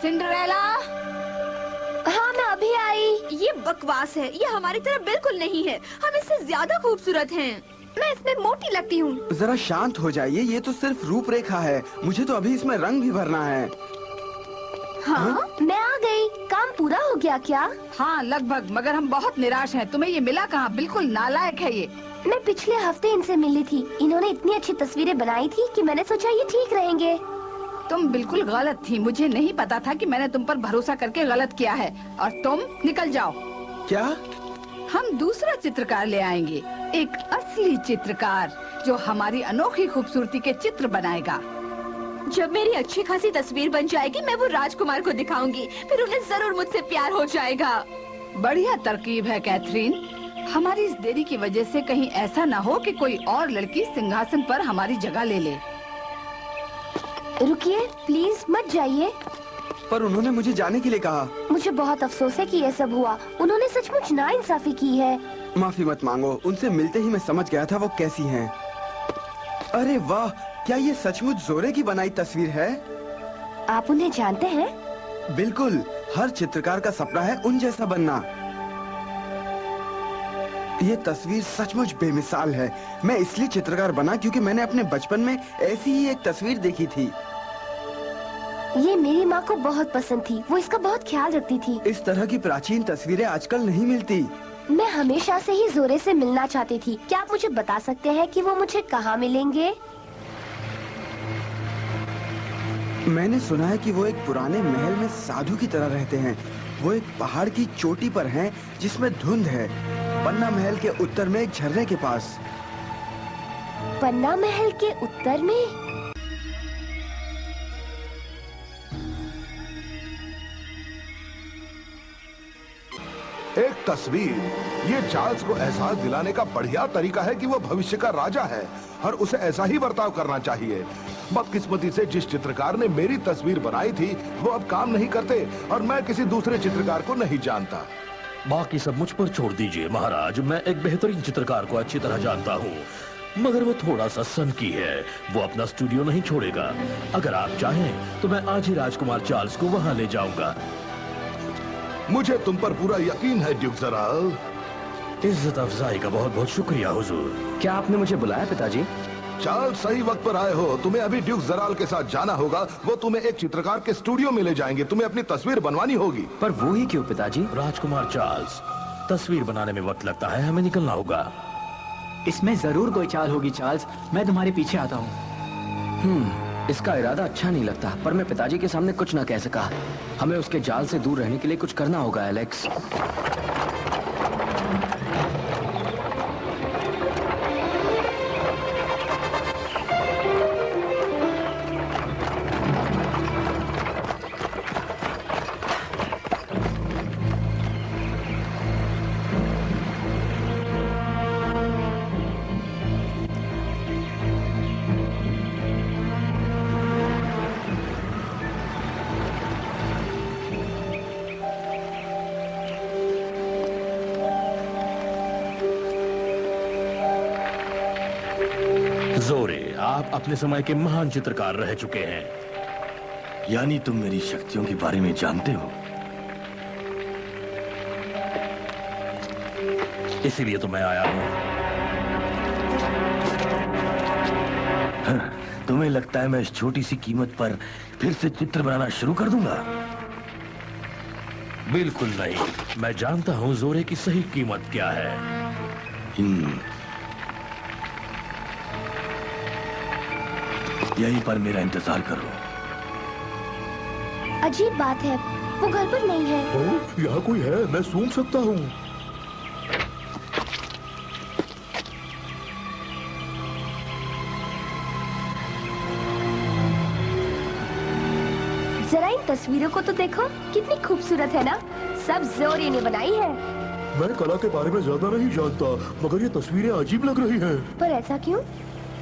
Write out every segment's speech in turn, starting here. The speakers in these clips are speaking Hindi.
सिंड्रेला। हाँ मैं अभी आई। ये बकवास है, ये हमारी तरह बिल्कुल नहीं है। हम इससे ज्यादा खूबसूरत हैं। मैं इसमें मोटी लगती हूँ। जरा शांत हो जाइए, ये तो सिर्फ रूपरेखा है। मुझे तो अभी इसमें रंग भी भरना है। हाँ? मैं आ गई। काम पूरा हो गया क्या? हाँ लगभग, मगर हम बहुत निराश हैं। तुम्हें ये मिला कहाँ? बिल्कुल नालायक है ये। मैं पिछले हफ्ते इनसे मिली थी। इन्होंने इतनी अच्छी तस्वीरें बनाई थी कि मैंने सोचा ये ठीक रहेंगे। तुम बिल्कुल गलत थी। मुझे नहीं पता था कि मैंने तुम पर भरोसा करके गलत किया है। और तुम निकल जाओ। क्या? हम दूसरा चित्रकार ले आएंगे, एक असली चित्रकार जो हमारी अनोखी खूबसूरती के चित्र बनाएगा। जब मेरी अच्छी खासी तस्वीर बन जाएगी, मैं वो राजकुमार को दिखाऊंगी। फिर उन्हें जरूर मुझसे प्यार हो जाएगा। बढ़िया तरकीब है कैथरीन। हमारी इस देरी की वजह से कहीं ऐसा न हो कि कोई और लड़की सिंहासन पर हमारी जगह ले ले। रुकिए प्लीज, मत जाइए। पर उन्होंने मुझे जाने के लिए कहा। मुझे बहुत अफसोस है कि ये सब हुआ। उन्होंने सचमुच नाइंसाफी की है। माफी मत मांगो, उनसे मिलते ही मैं समझ गया था वो कैसी हैं। अरे वाह, क्या ये सचमुच जोरे की बनाई तस्वीर है? आप उन्हें जानते हैं? बिल्कुल, हर चित्रकार का सपना है उन जैसा बनना। ये तस्वीर सचमुच बेमिसाल है। मैं इसलिए चित्रकार बना क्योंकि मैंने अपने बचपन में ऐसी ही एक तस्वीर देखी थी। ये मेरी माँ को बहुत पसंद थी। वो इसका बहुत ख्याल रखती थी। इस तरह की प्राचीन तस्वीरें आजकल नहीं मिलती। मैं हमेशा से ही जोरे से मिलना चाहती थी। क्या आप मुझे बता सकते हैं कि वो मुझे कहाँ मिलेंगे? मैंने सुना है कि वो एक पुराने महल में साधु की तरह रहते हैं। वो एक पहाड़ की चोटी पर हैं जिसमें धुंध है। पन्ना महल के उत्तर में एक झरने के पास। पन्ना महल के उत्तर में? एक तस्वीर, ये चार्ल्स को एहसास दिलाने का बढ़िया तरीका है कि वो भविष्य का राजा है और उसे ऐसा ही बर्ताव करना चाहिए। बदकिस्मती से जिस चित्रकार ने मेरी तस्वीर बनाई थी वो अब काम नहीं करते और मैं किसी दूसरे चित्रकार को नहीं जानता। बाकी सब मुझ पर छोड़ दीजिए महाराज। मैं एक बेहतरीन चित्रकार को अच्छी तरह जानता हूँ, मगर वो थोड़ा सा सनकी है। वो अपना स्टूडियो नहीं छोड़ेगा। अगर आप चाहें तो मैं आज ही राजकुमार चार्ल्स को वहाँ ले जाऊंगा। मुझे तुम पर पूरा यकीन है ड्यूक जराल। इज्जत अफजाई का बहुत बहुत शुक्रिया हुजूर। क्या आपने मुझे बुलाया पिताजी? चार्ल्स, सही वक्त पर आए हो। तुम्हें अभी ड्यूक जराल के साथ जाना होगा। वो तुम्हें एक चित्रकार के स्टूडियो में ले जाएंगे। तुम्हें अपनी तस्वीर बनवानी होगी। पर वो ही क्यों पिताजी? राजकुमार चार्ल्स, तस्वीर बनाने में वक्त लगता है, हमें निकलना होगा। इसमें जरूर कोई चाल होगी चार्ल्स। मैं तुम्हारे पीछे आता हूँ। इसका इरादा अच्छा नहीं लगता, पर मैं पिताजी के सामने कुछ ना कह सका। हमें उसके जाल से दूर रहने के लिए कुछ करना होगा एलेक्स। जोरे, आप अपने समय के महान चित्रकार रह चुके हैं। यानी तुम मेरी शक्तियों के बारे में जानते हो? इसीलिए तो मैं आया हूँ। हाँ, तुम्हें लगता है मैं इस छोटी सी कीमत पर फिर से चित्र बनाना शुरू कर दूंगा? बिल्कुल नहीं। मैं जानता हूँ जोरे की सही कीमत क्या है। यहीं पर मेरा इंतजार करो। अजीब बात है, वो घर पर नहीं है। यहाँ कोई है, मैं सूंघ सकता हूँ। जरा इन तस्वीरों को तो देखो, कितनी खूबसूरत है ना। सब जोरे ने बनाई है। मैं कला के बारे में ज्यादा नहीं जानता, मगर ये तस्वीरें अजीब लग रही हैं। पर ऐसा क्यों?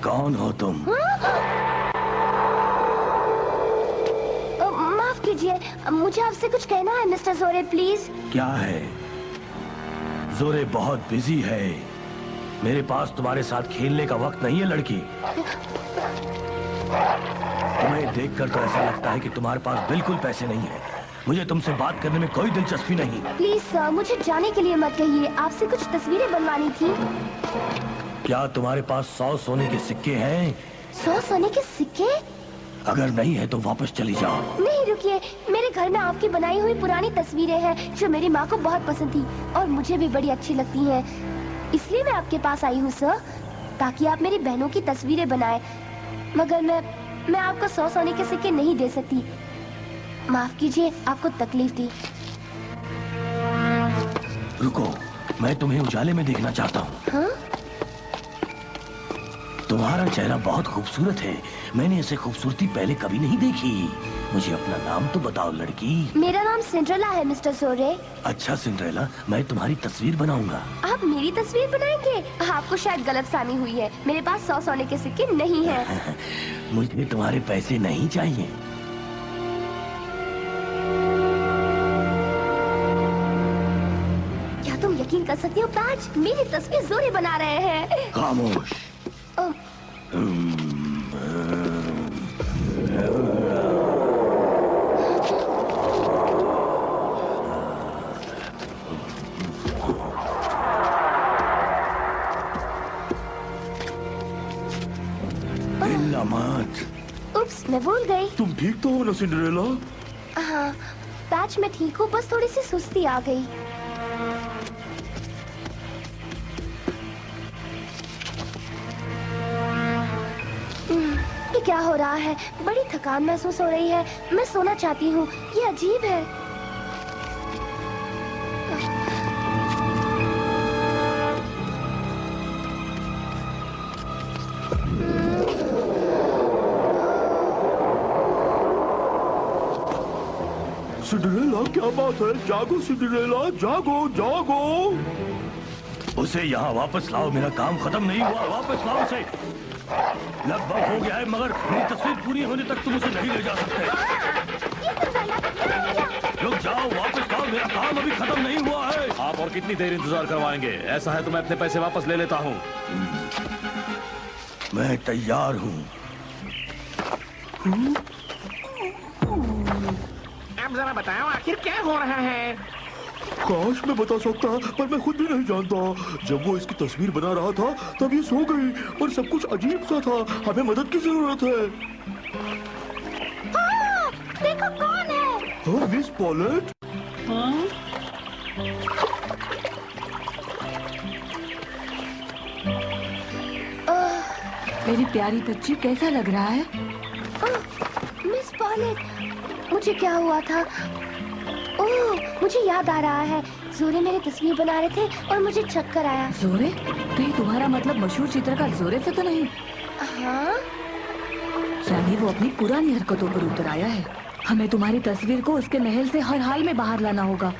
कौन हो तुम? माफ कीजिए, मुझे आपसे कुछ कहना है मिस्टर जोरे, प्लीज। क्या है? जोरे बहुत बिजी है। मेरे पास तुम्हारे साथ खेलने का वक्त नहीं है लड़की। तुम्हें देखकर तो ऐसा लगता है कि तुम्हारे पास बिल्कुल पैसे नहीं है। मुझे तुमसे बात करने में कोई दिलचस्पी नहीं। प्लीज सर, मुझे जाने के लिए मत कहिए। आपसे कुछ तस्वीरें बनवानी थी। क्या तुम्हारे पास 100 सोने के सिक्के हैं? 100 सोने के सिक्के? अगर नहीं है तो वापस चली जाओ। नहीं, रुकिए। मेरे घर में आपकी बनाई हुई पुरानी तस्वीरें हैं जो मेरी माँ को बहुत पसंद थी और मुझे भी बड़ी अच्छी लगती हैं। इसलिए मैं आपके पास आई हूँ सर, ताकि आप मेरी बहनों की तस्वीरें बनाएं। मगर मैं आपको 100 सोने के सिक्के नहीं दे सकती। माफ कीजिए, आपको तकलीफ दी। रुको, मैं तुम्हें उजाले में देखना चाहता हूँ। हाँ? तुम्हारा चेहरा बहुत खूबसूरत है। मैंने ऐसे खूबसूरती पहले कभी नहीं देखी। मुझे अपना नाम तो बताओ लड़की। मेरा नाम सिंड्रेला है मिस्टर जोरे। अच्छा सिंड्रेला, मैं तुम्हारी तस्वीर बनाऊंगा। आप मेरी तस्वीर बनाएंगे? आपको शायद गलतफहमी हुई है। मेरे पास 100 सोने के सिक्के नहीं हैं। मुझे तुम्हारे पैसे नहीं चाहिए। क्या तुम यकीन कर सकते हो पैच, मेरी तस्वीर जोरे बना रहे हैं। खामोश। उप्स, मैं भूल गई। तुम ठीक तो हो ना सिंड्रेला? हाँ पैच, मैं ठीक हूँ, बस थोड़ी सी सुस्ती आ गई। ये क्या हो रहा है? बड़ी थकान महसूस हो रही है। मैं सोना चाहती हूँ। ये अजीब है। सिंड्रेला, क्या बात है? जागो सिंड्रेला, जागो जागो। उसे यहाँ वापस लाओ, मेरा काम खत्म नहीं हुआ। वापस लाओ उसे। लगभग हो गया है, मगर मेरी तस्वीर पूरी होने तक तुम उसे नहीं ले जा सकते। रुक जाओ, वापस लाओ, मेरा काम अभी खत्म नहीं हुआ है। आप और कितनी देर इंतजार करवाएंगे? ऐसा है तो मैं अपने पैसे वापस ले लेता हूँ। मैं तैयार हूँ। आप जरा बताओ आखिर क्या हो रहा है? काश मैं बता सकता, पर मैं खुद भी नहीं जानता। जब वो इसकी तस्वीर बना रहा था तब ये सो गई और सब कुछ अजीब सा था। हमें मदद की जरूरत है। हाँ, देखो कौन है? हाँ, मिस पॉलेट। मेरी प्यारी बच्ची, कैसा लग रहा है? मिस पॉलेट, मुझे क्या हुआ था? ओह, मुझे याद आ रहा है। जोरे मेरी तस्वीर बना रहे थे और मुझे चक्कर आया। जोरे? कहीं तुम्हारा मतलब मशहूर चित्रकार जोरे से तो नहीं? हाँ? यानी वो अपनी पुरानी हरकतों पर उतर आया है। हमें तुम्हारी तस्वीर को उसके महल से हर हाल में बाहर लाना होगा।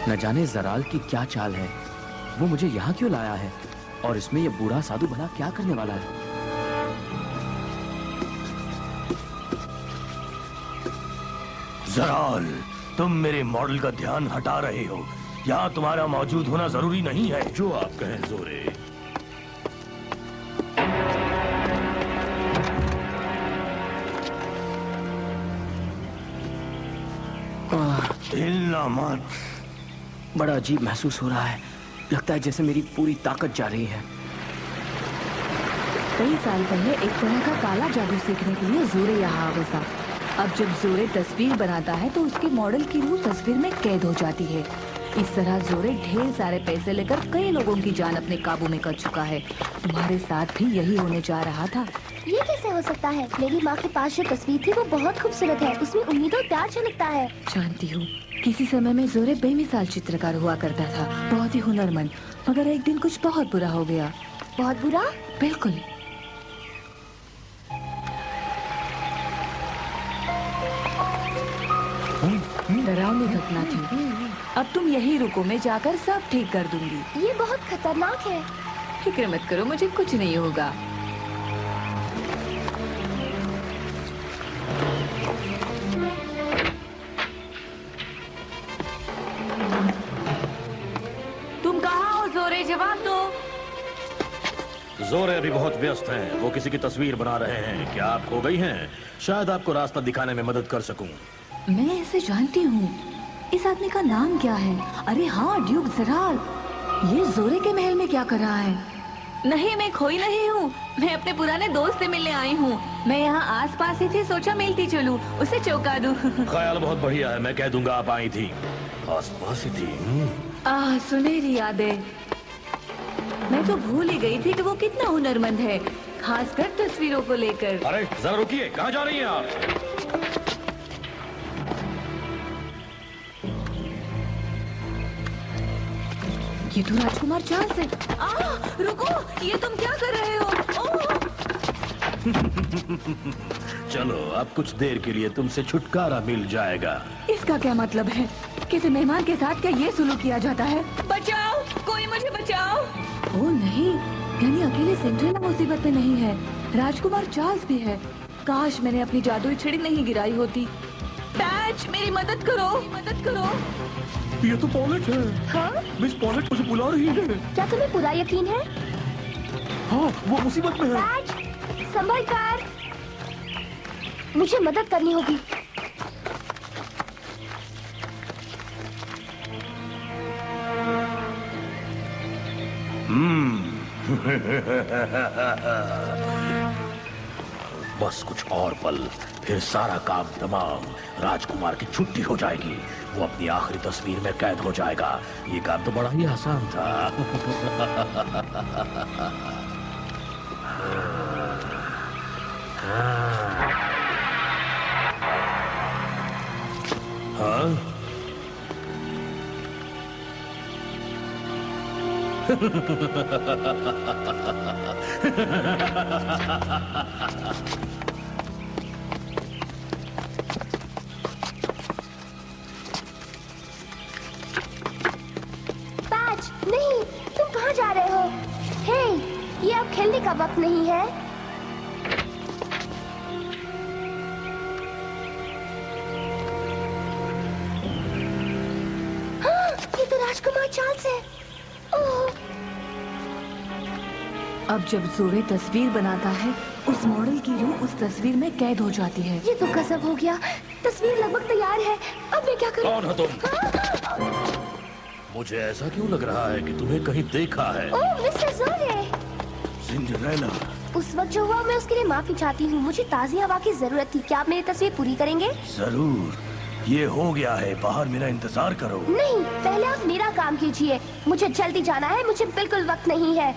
न जाने जराल की क्या चाल है। वो मुझे यहाँ क्यों लाया है और इसमें ये बूढ़ा साधु भला क्या करने वाला है? जराल, तुम मेरे मॉडल का ध्यान हटा रहे हो। यहाँ तुम्हारा मौजूद होना जरूरी नहीं है। जो आप कहें जोरे। हिलना मत। बड़ा अजीब महसूस हो रहा है। लगता है जैसे मेरी पूरी ताकत जा रही है। कई साल पहले एक तरह का काला जादू सीखने के लिए जोरे यहाँ आ बसा। अब जब जोरे तस्वीर बनाता है तो उसके मॉडल की रूह तस्वीर में कैद हो जाती है। इस तरह जोरे ढेर सारे पैसे लेकर कई लोगों की जान अपने काबू में कर चुका है। तुम्हारे साथ भी यही होने जा रहा था। ये कैसे हो सकता है? मेरी माँ के पास जो तस्वीर थी वो बहुत खूबसूरत है। उसमें उम्मीद और प्यार झलकता है। जानती हूँ, किसी समय में जोरे बेमिसाल चित्रकार हुआ करता था, बहुत ही हुनरमंद। मगर एक दिन कुछ बहुत बुरा हो गया। बहुत बुरा? बिल्कुल। डरावनी घटना थी। अब तुम यही रुको, मैं जाकर सब ठीक कर दूंगी। ये बहुत खतरनाक है। फिक्र मत करो, मुझे कुछ नहीं होगा। जोरे अभी बहुत व्यस्त हैं। वो किसी की तस्वीर बना रहे हैं। क्या आप खो गई हैं? शायद आपको रास्ता दिखाने में मदद कर सकूं। मैं इसे जानती हूँ। इस आदमी का नाम क्या है? अरे हाँ, ड्यूक ज़राल। ये जोरे के महल में क्या कर रहा है? नहीं, मैं खोई नहीं हूँ। मैं अपने पुराने दोस्त से मिलने आई हूँ। मैं यहाँ आसपास ही थी, सोचा मिलती चलूं, उसे चौंका दूं। ख्याल बहुत बढ़िया है। मैं कह दूंगा आप आई थी। आसपास ही थी। सुनहरी यादें। मैं तो भूल ही गई थी कि वो कितना हुनरमंद है, खासकर तस्वीरों को लेकर। अरे जरा रुकिए, कहाँ जा रही हैं आप? ये तो राजकुमार चार्ल्स है। रुको, ये तुम क्या कर रहे हो? चलो, अब कुछ देर के लिए तुमसे छुटकारा मिल जाएगा। इसका क्या मतलब है? किसी मेहमान के साथ क्या ये सुलूक किया जाता है? बचाओ, कोई मुझे बचाओ। ओ नहीं, यानी अकेले सिंड्रेला मुसीबत में नहीं है, राजकुमार चार्ल्स भी है। काश मैंने अपनी जादुई छड़ी नहीं गिराई होती। पैच, मेरी मदद करो, मदद करो। ये तो पॉलेट है। हाँ? मिस पॉलेट मुझे बुला रही है। क्या तुम्हें पूरा यकीन है? हाँ, वो मुसीबत में है। पैच, संभल कर। मुझे मदद करनी होगी। बस कुछ और पल, फिर सारा काम तमाम। राजकुमार की छुट्टी हो जाएगी। वो अपनी आखिरी तस्वीर में कैद हो जाएगा। ये काम तो बड़ा ही आसान था। हाँ? पैच, नहीं, तुम कहाँ जा रहे हो? हे, ये अब खेलने का वक्त नहीं है। हाँ, ये तो राजकुमार चार्ल्स है। ओह, अब जब जोरे तस्वीर बनाता है, उस मॉडल की रूह उस तस्वीर में कैद हो जाती है। ये तो गजब हो गया। तस्वीर लगभग तैयार है। अब मैं क्या करूं? कौन हो तुम? मुझे ऐसा क्यों लग रहा है कि तुम्हें कहीं देखा है? ओह, मिस्टर जोरे। सिंड्रेला, उस वक्त जो हुआ, मैं उसके लिए माफी चाहती हूँ। मुझे ताज़ी हवा की जरूरत थी। क्या आप मेरी तस्वीर पूरी करेंगे? जरूर। ये हो गया है। बाहर मेरा इंतजार करो। नहीं, पहले आप मेरा काम कीजिए। मुझे जल्दी जाना है। मुझे बिल्कुल वक्त नहीं है।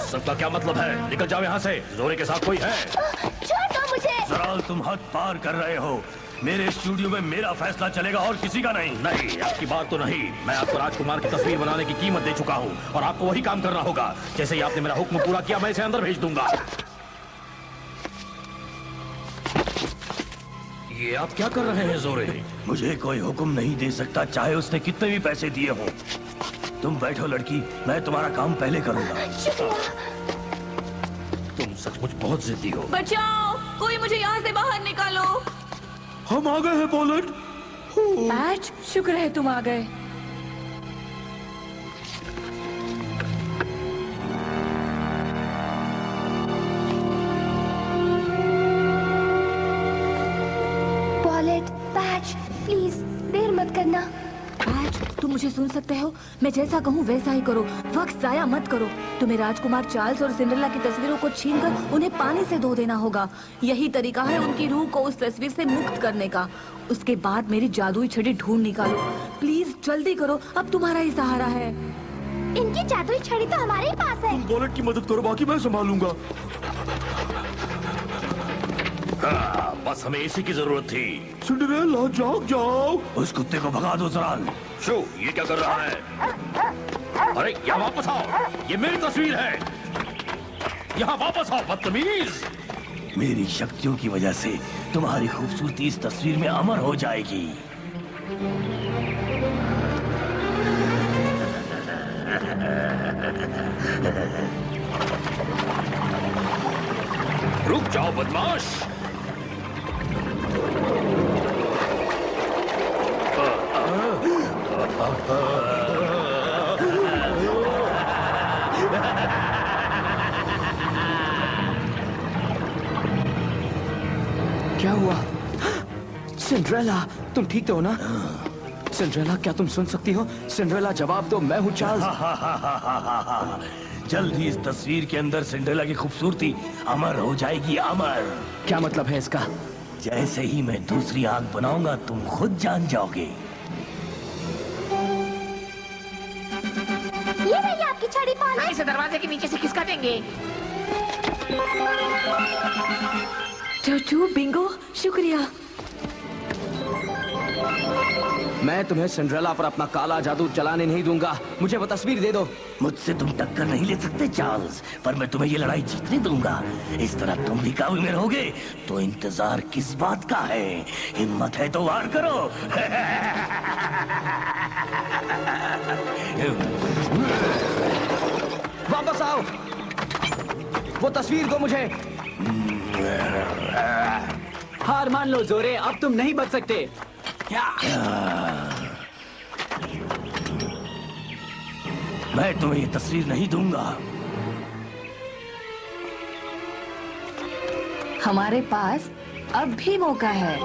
सबका क्या मतलब है? निकल जाओ यहाँ से। जोरे के साथ कोई है? छोड़ दो मुझे। जराल, तुम हद पार कर रहे हो। मेरे स्टूडियो में मेरा फैसला चलेगा और किसी का नहीं। नहीं, आपकी बात तो नहीं। मैं आपको राजकुमार की तस्वीर बनाने की कीमत दे चुका हूँ और आपको वही काम करना होगा। जैसे ही आपने मेरा हुक्म पूरा किया, मैं इसे अंदर भेज दूंगा। ये आप क्या कर रहे हैं जोरे? मुझे कोई हुक्म नहीं दे सकता, चाहे उसने कितने भी पैसे दिए हों। तुम बैठो लड़की, मैं तुम्हारा काम पहले करूंगा। तुम सचमुच बहुत जिद्दी हो। बचाओ, कोई मुझे यहाँ से बाहर निकालो। हम आ गए हैं पॉलेट। पैच, शुक्र है तुम आ गए। पॉलेट, पैच, प्लीज देर मत करना। पैच, तुम मुझे सुन सकते हो? मैं जैसा कहूँ वैसा ही करो। वक्त जाया मत करो। तुम्हें राजकुमार चार्ल्स और सिंड्रेला की तस्वीरों को छीनकर उन्हें पानी से धो देना होगा। यही तरीका है उनकी रूह को उस तस्वीर से मुक्त करने का। उसके बाद मेरी जादुई छड़ी ढूंढ निकालो। प्लीज जल्दी करो, अब तुम्हारा ही सहारा है। इनकी जादुई छड़ी तो हमारे ही पास है। तुम पॉलेट की मदद करो, बाकी मैं संभालूंगा। हाँ, बस हमें इसी की जरूरत थी। सिंड्रेला, जाग जाओ। उस कुत्ते को भगा दो जराल। शो, ये क्या कर रहा है? अरे यहाँ वापस आओ, ये मेरी तस्वीर है। यहाँ वापस आओ, बदतमीज। मेरी शक्तियों की वजह से तुम्हारी खूबसूरती इस तस्वीर में अमर हो जाएगी। रुक जाओ बदमाश। सिंड्रेला, तुम ठीक तो हो ना? सिंड्रेला, क्या तुम सुन सकती हो? सिंड्रेला, जवाब दो, मैं हूँ चार्ल्स। जल्द ही इस तस्वीर के अंदर सिंड्रेला की खूबसूरती अमर हो जाएगी, अमर। क्या मतलब है इसका? जैसे ही मैं दूसरी आंख बनाऊंगा तुम खुद जान जाओगे। ये रही आपकी छड़ी पाला। इसे दरवाजे के नीचे से खिसका देंगे। चूचू, बिंगो, शुक्रिया। मैं तुम्हें सिंड्रेला पर अपना काला जादू चलाने नहीं दूंगा। मुझे वो तस्वीर दे दो। मुझसे तुम टक्कर नहीं ले सकते चार्ल्स, पर मैं तुम्हें ये लड़ाई जीतने दूंगा। इस तरह तुम भी काबू में रहोगे तो इंतजार किस बात का है? हिम्मत है तो वार करो। वापस आओ, वो तस्वीर दो मुझे। हार मान लो जोरे, अब तुम नहीं बच सकते। मैं तुम्हें ये तस्वीर नहीं दूंगा। हमारे पास अब भी मौका है।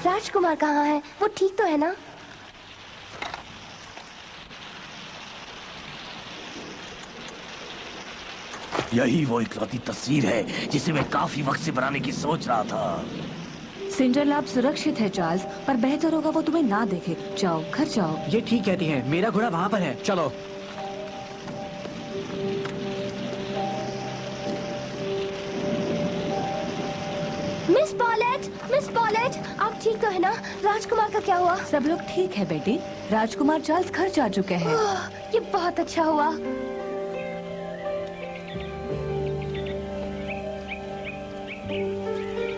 राजकुमार कहाँ है? वो ठीक तो है ना? यही वो इकलौती तस्वीर है जिसे मैं काफी वक्त से बनाने की सोच रहा था। सिंड्रेला अब सुरक्षित है चार्ल्स, पर बेहतर होगा वो तुम्हें ना देखे। जाओ, घर जाओ। ये ठीक कहती है, मेरा घोड़ा वहाँ पर है। चलो। मिस पॉलेट, आप ठीक तो है ना? राजकुमार का क्या हुआ? सब लोग ठीक है बेटी। राजकुमार चार्ल्स घर जा चुके हैं। ये बहुत अच्छा हुआ।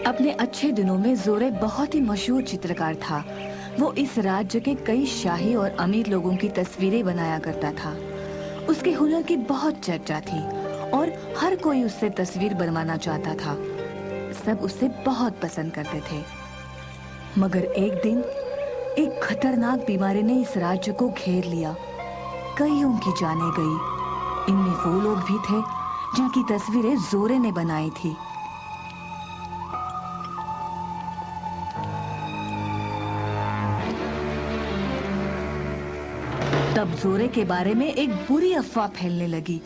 अपने अच्छे दिनों में जोरे बहुत ही मशहूर चित्रकार था। वो इस राज्य के कई शाही और अमीर लोगों की तस्वीरें बनाया करता था। उसके हुनर की बहुत चर्चा थी और हर कोई उससे तस्वीर बनवाना चाहता था। सब उसे बहुत पसंद करते थे। मगर एक दिन एक खतरनाक बीमारी ने इस राज्य को घेर लिया। कईयों की जानें गई। इनमें वो लोग भी थे जिनकी तस्वीरें जोरे ने बनाई थी। तब जोरे के बारे में एक बुरी अफवाह फैलने लगी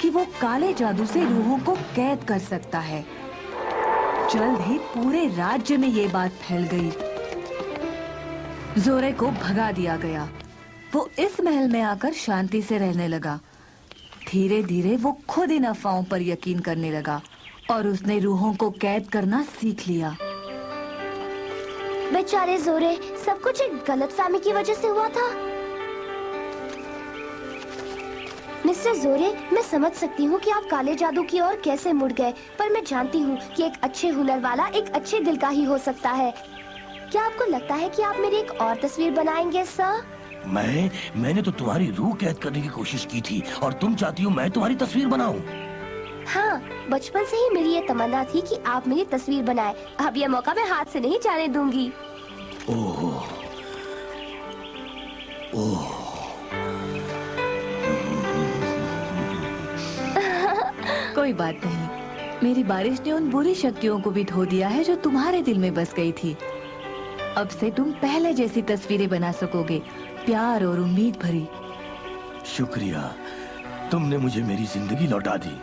कि वो काले जादू से रूहों को कैद कर सकता है। जल्द ही पूरे राज्य में ये बात फैल गई। जोरे को भगा दिया गया। वो इस महल में आकर शांति से रहने लगा। धीरे धीरे वो खुद इन अफवाहों पर यकीन करने लगा और उसने रूहों को कैद करना सीख लिया। बेचारे जोरे, सब कुछ एक गलतफहमी की वजह से हुआ था। मिस्टर जोरे, मैं समझ सकती हूँ कि आप काले जादू की ओर कैसे मुड़ गए, पर मैं जानती हूँ कि एक अच्छे हुनर वाला एक अच्छे दिल का ही हो सकता है। क्या आपको लगता है कि आप मेरी एक और तस्वीर बनाएंगे सर? मैंने तो तुम्हारी रूह कैद करने की कोशिश की थी और तुम चाहती हो मैं तुम्हारी तस्वीर बनाऊं? हाँ, बचपन से ही मेरी ये तमन्ना थी कि आप मेरी तस्वीर बनाएं। अब यह मौका मैं हाथ से नहीं जाने दूंगी। ओह, ओह। कोई बात नहीं, मेरी बारिश ने उन बुरी शक्तियों को भी धो दिया है जो तुम्हारे दिल में बस गई थी। अब से तुम पहले जैसी तस्वीरें बना सकोगे, प्यार और उम्मीद भरी। शुक्रिया, तुमने मुझे मेरी जिंदगी लौटा दी।